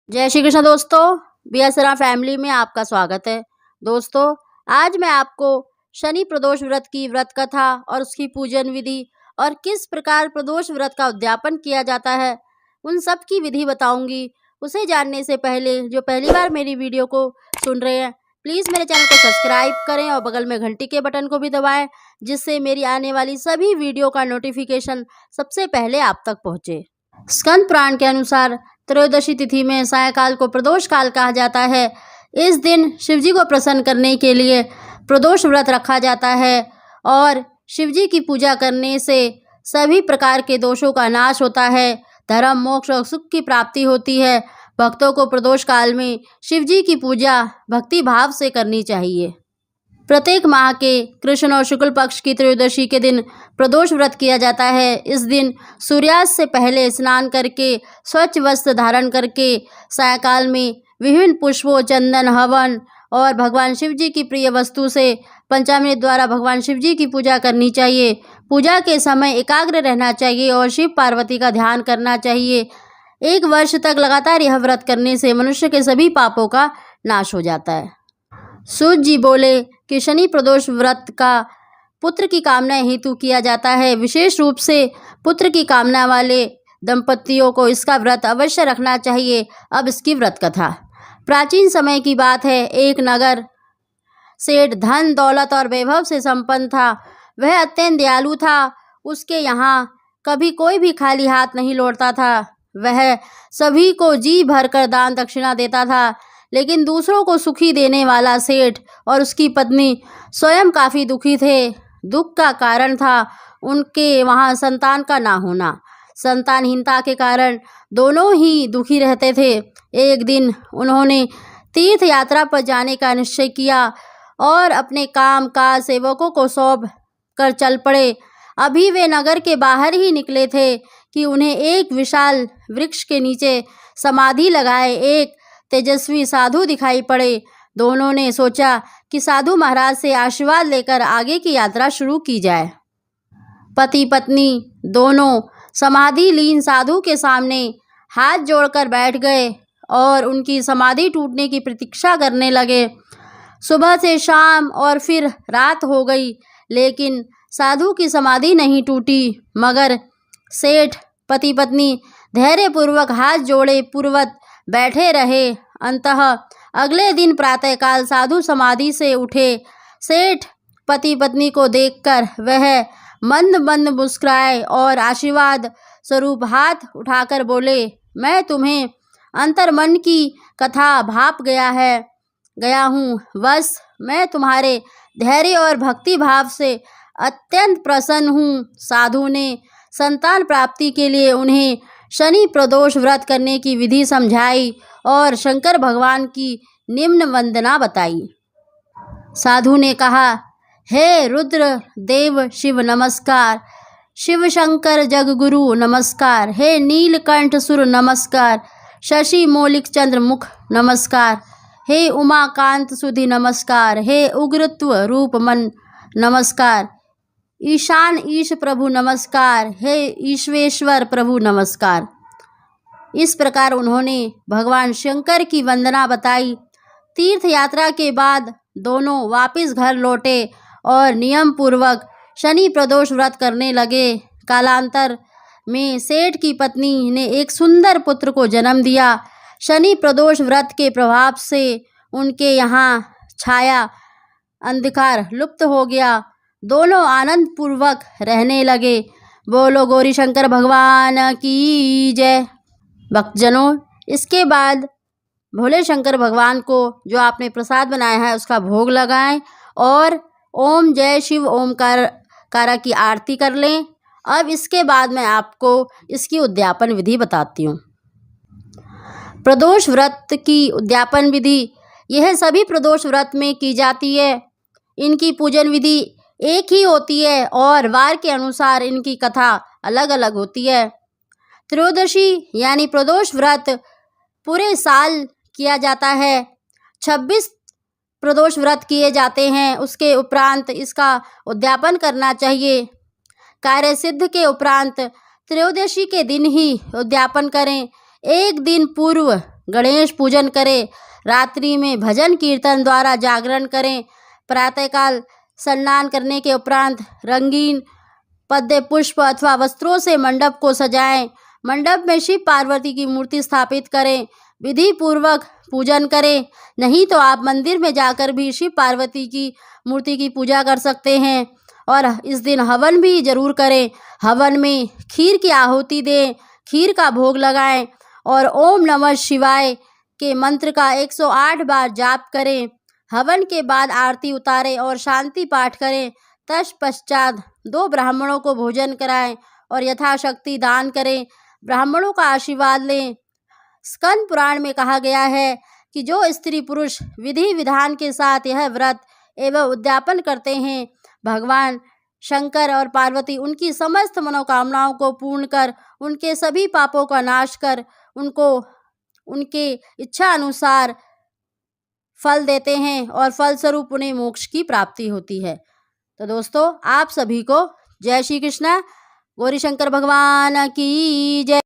जय श्री कृष्ण दोस्तों, बीएसरा फैमिली में आपका स्वागत है। दोस्तों, आज मैं आपको शनि प्रदोष व्रत की व्रत कथा और उसकी पूजन विधि और किस प्रकार प्रदोष व्रत का उद्यापन किया जाता है, उन सब की विधि बताऊंगी। उसे जानने से पहले जो पहली बार मेरी वीडियो को सुन रहे हैं, प्लीज़ मेरे चैनल को सब्सक्राइब करें और बगल में घंटी के बटन को भी दबाएं, जिससे मेरी आने वाली सभी वीडियो का नोटिफिकेशन सबसे पहले आप तक पहुँचे। स्कंद पुराण के अनुसार त्रयोदशी तिथि में सायंकाल को प्रदोष काल कहा जाता है। इस दिन शिवजी को प्रसन्न करने के लिए प्रदोष व्रत रखा जाता है और शिवजी की पूजा करने से सभी प्रकार के दोषों का नाश होता है, धर्म, मोक्ष और सुख की प्राप्ति होती है। भक्तों को प्रदोष काल में शिवजी की पूजा भक्ति भाव से करनी चाहिए। प्रत्येक माह के कृष्ण और शुक्ल पक्ष की त्रयोदशी के दिन प्रदोष व्रत किया जाता है। इस दिन सूर्यास्त से पहले स्नान करके स्वच्छ वस्त्र धारण करके सायंकाल में विभिन्न पुष्पों, चंदन, हवन और भगवान शिव जी की प्रिय वस्तु से पंचामृत द्वारा भगवान शिव जी की पूजा करनी चाहिए। पूजा के समय एकाग्र रहना चाहिए और शिव पार्वती का ध्यान करना चाहिए। 1 वर्ष तक लगातार यह व्रत करने से मनुष्य के सभी पापों का नाश हो जाता है। सूत जी बोले कि शनि प्रदोष व्रत का पुत्र की कामना हेतु किया जाता है। विशेष रूप से पुत्र की कामना वाले दंपतियों को इसका व्रत अवश्य रखना चाहिए। अब इसकी व्रत कथा। प्राचीन समय की बात है। एक नगर सेठ धन, दौलत और वैभव से संपन्न था। वह अत्यंत दयालु था। उसके यहाँ कभी कोई भी खाली हाथ नहीं लौटता था। वह सभी को जी भरकर दान दक्षिणा देता था। लेकिन दूसरों को सुखी देने वाला सेठ और उसकी पत्नी स्वयं काफ़ी दुखी थे। दुख का कारण था उनके वहाँ संतान का ना होना। संतानहीनता के कारण दोनों ही दुखी रहते थे। एक दिन उन्होंने तीर्थ यात्रा पर जाने का निश्चय किया और अपने काम काज सेवकों को सौंप कर चल पड़े। अभी वे नगर के बाहर ही निकले थे कि उन्हें एक विशाल वृक्ष के नीचे समाधि लगाए एक तेजस्वी साधु दिखाई पड़े। दोनों ने सोचा कि साधु महाराज से आशीर्वाद लेकर आगे की यात्रा शुरू की जाए। पति पत्नी दोनों समाधि लीन साधु के सामने हाथ जोड़कर बैठ गए और उनकी समाधि टूटने की प्रतीक्षा करने लगे। सुबह से शाम और फिर रात हो गई, लेकिन साधु की समाधि नहीं टूटी। मगर सेठ पति पत्नी धैर्यपूर्वक हाथ जोड़े पूर्वत बैठे रहे। अंततः अगले दिन प्रातःकाल साधु समाधि से उठे। सेठ पति पत्नी को देखकर वह मंद मंद मुस्कुराए और आशीर्वाद स्वरूप हाथ उठाकर बोले, मैं तुम्हें अंतर्मन की कथा भाप गया हूँ। बस मैं तुम्हारे धैर्य और भक्ति भाव से अत्यंत प्रसन्न हूँ। साधु ने संतान प्राप्ति के लिए उन्हें शनि प्रदोष व्रत करने की विधि समझाई और शंकर भगवान की निम्न वंदना बताई। साधु ने कहा, हे रुद्र देव शिव नमस्कार, शिव शंकर जगगुरु नमस्कार, हे नीलकंठ सुर नमस्कार, शशि मौलिक चंद्र मुख नमस्कार, हे उमाकांत सुधि नमस्कार, हे उग्रत्व रूप मन नमस्कार, ईशान ईश प्रभु नमस्कार, हे ईश्वेश्वर प्रभु नमस्कार। इस प्रकार उन्होंने भगवान शंकर की वंदना बताई। तीर्थ यात्रा के बाद दोनों वापस घर लौटे और नियम पूर्वक शनि प्रदोष व्रत करने लगे। कालांतर में सेठ की पत्नी ने एक सुंदर पुत्र को जन्म दिया। शनि प्रदोष व्रत के प्रभाव से उनके यहाँ छाया अंधकार लुप्त हो गया। दोनों आनंद पूर्वक रहने लगे। बोलो गौरी शंकर भगवान की जय। भक्तजनों, इसके बाद भोले शंकर भगवान को जो आपने प्रसाद बनाया है उसका भोग लगाएं और ओम जय शिव ओमकारा की आरती कर लें। अब इसके बाद मैं आपको इसकी उद्यापन विधि बताती हूँ। प्रदोष व्रत की उद्यापन विधि यह सभी प्रदोष व्रत में की जाती है। इनकी पूजन विधि एक ही होती है और वार के अनुसार इनकी कथा अलग अलग होती है। त्रयोदशी यानी प्रदोष व्रत पूरे साल किया जाता है। 26 प्रदोष व्रत किए जाते हैं। उसके उपरांत इसका उद्यापन करना चाहिए। कार्य सिद्ध के उपरांत त्रयोदशी के दिन ही उद्यापन करें। एक दिन पूर्व गणेश पूजन करें। रात्रि में भजन कीर्तन द्वारा जागरण करें। प्रातःकाल स्नान करने के उपरांत रंगीन पद्य पुष्प अथवा वस्त्रों से मंडप को सजाएं। मंडप में शिव पार्वती की मूर्ति स्थापित करें। विधि पूर्वक पूजन करें। नहीं तो आप मंदिर में जाकर भी शिव पार्वती की मूर्ति की पूजा कर सकते हैं। और इस दिन हवन भी जरूर करें। हवन में खीर की आहुति दें, खीर का भोग लगाएं और ओम नमः शिवाय के मंत्र का 108 बार जाप करें। हवन के बाद आरती उतारें और शांति पाठ करें। तत्पश्चात 2 ब्राह्मणों को भोजन कराएं और यथाशक्ति दान करें। ब्राह्मणों का आशीर्वाद लें। स्कंद पुराण में कहा गया है कि जो स्त्री पुरुष विधि विधान के साथ यह व्रत एवं उद्यापन करते हैं, भगवान शंकर और पार्वती उनकी समस्त मनोकामनाओं को पूर्ण कर, उनके सभी पापों का नाश कर, उनको उनके इच्छा अनुसार फल देते हैं और फलस्वरूप उन्हें मोक्ष की प्राप्ति होती है। तो दोस्तों, आप सभी को जय श्री कृष्ण। गौरी शंकर भगवान की जय।